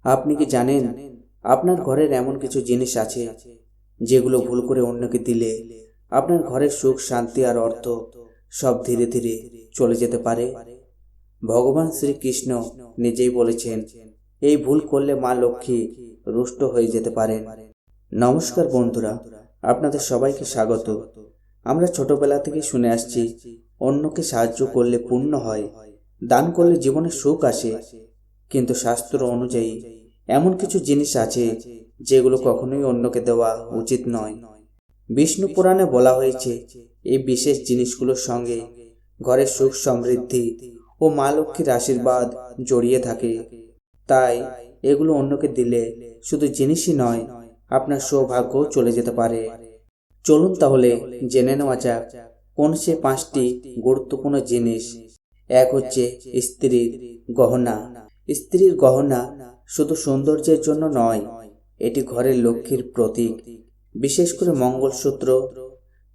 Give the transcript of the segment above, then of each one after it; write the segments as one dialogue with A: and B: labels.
A: আপনি কি জানেন আপনার ঘরের এমন কিছু জিনিস আছে যেগুলো ভুল করে অন্যকে দিলে আপনার ঘরের সুখ, শান্তি আর অর্থ সব ধীরে ধীরে চলে যেতে পারে? ভগবান শ্রীকৃষ্ণ নিজেই বলেছেন, এই ভুল করলে মা লক্ষ্মী রুষ্ট হয়ে যেতে পারেন। নমস্কার বন্ধুরা, আপনাদের সবাইকে স্বাগত। আমরা ছোটবেলা থেকে শুনে আসছি, অন্যকে সাহায্য করলে পুণ্য হয়, দান করলে জীবনে সুখ আসে। কিন্তু শাস্ত্র অনুযায়ী এমন কিছু জিনিস আছে যেগুলো কখনোই অন্যকে দেওয়া উচিত নয়। বিষ্ণু পুরাণে বলা হয়েছে, এই বিশেষ জিনিসগুলোর সঙ্গে ঘরের সুখ, সমৃদ্ধি ও মা লক্ষ্মীর আশীর্বাদ জড়িয়ে থাকে। তাই এগুলো অন্যকে দিলে শুধু জিনিসই নয়, আপনার সৌভাগ্যও চলে যেতে পারে। চলুন তাহলে জেনে নেওয়া যাক কোন সে 5টি গুরুত্বপূর্ণ জিনিস। এক হচ্ছে স্ত্রীর গহনা। স্ত্রীর গহনা শুধু সৌন্দর্যের জন্য নয়, এটি ঘরের লক্ষ্মীর প্রতীক। বিশেষ করে মঙ্গলসূত্র,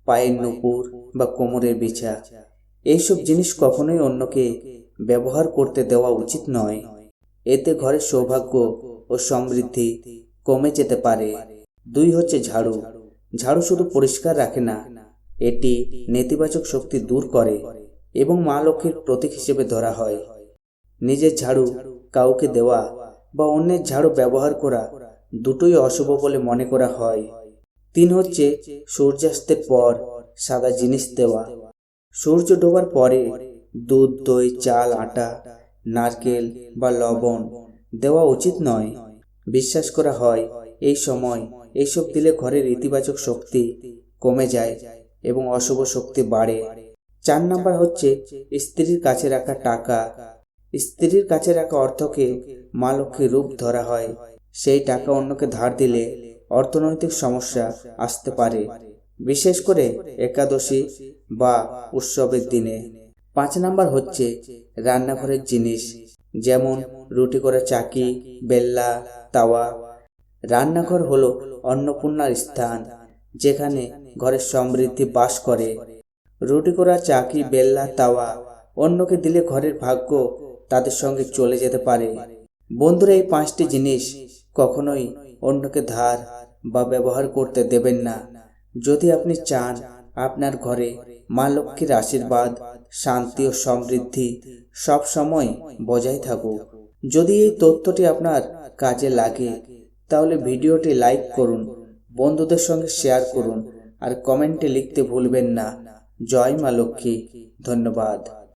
A: পায়ের নূপুর বা কোমরের বিছা, এইসব জিনিস কখনোই অন্যকে ব্যবহার করতে দেওয়া উচিত নয়। এতে ঘরের সৌভাগ্য ও সমৃদ্ধি কমে যেতে পারে। 2 হচ্ছে ঝাড়ু। ঝাড়ু শুধু পরিষ্কার রাখে না, এটি নেতিবাচক শক্তি দূর করে এবং মা লক্ষ্মীর প্রতীক হিসেবে ধরা হয়। নিজের ঝাড়ু কাউকে দেওয়া বা অন্যের ঝাড়ু ব্যবহার করা দুটোই অশুভ বলে মনে করা হয়। 3 হচ্ছে সূর্যাস্তের পর সাদা জিনিস দেওয়া। সূর্য ডোবার পরে দুধ, দই, চাল, আটা, নারকেল বা লবণ দেওয়া উচিত নয়। বিশ্বাস করা হয় এই সময় এইসব দিলে ঘরের ইতিবাচক শক্তি কমে যায় এবং অশুভ শক্তি বাড়ে। 4 নাম্বার হচ্ছে স্ত্রীর কাছে রাখা টাকা। স্ত্রীর কাছে রাখা অর্থকে মা লক্ষ্মীর রূপ ধরা হয়। সেই টাকা অন্যকে ধার দিলে অর্থনৈতিক সমস্যা আসতে পারে, বিশেষ করে একাদশী বা উৎসবের দিনে। 5 নাম্বার হচ্ছে রান্নাঘরের জিনিস, যেমন রুটি করার চাকি, বেল্লা, তাওয়া। রান্নাঘর হলো অন্নপূর্ণার স্থান, যেখানে ঘরের সমৃদ্ধি বাস করে। রুটি করার চাকি, বেল্লা, তাওয়া অন্যকে দিলে ঘরের ভাগ্য তাদের সঙ্গে চলে যেতে পারে। বন্ধুরা, এই 5টি জিনিস কখনোই অন্যকে ধার বা ব্যবহার করতে দেবেন না, যদি আপনি চান আপনার ঘরে মা লক্ষ্মীর আশীর্বাদ, শান্তি ও সমৃদ্ধি সব সময় বজায় থাকুক। যদি এই তথ্যটি আপনার কাজে লাগে তাহলে ভিডিওটি লাইক করুন, বন্ধুদের সঙ্গে শেয়ার করুন আর কমেন্টে লিখতে ভুলবেন না। জয় মা লক্ষ্মী। ধন্যবাদ।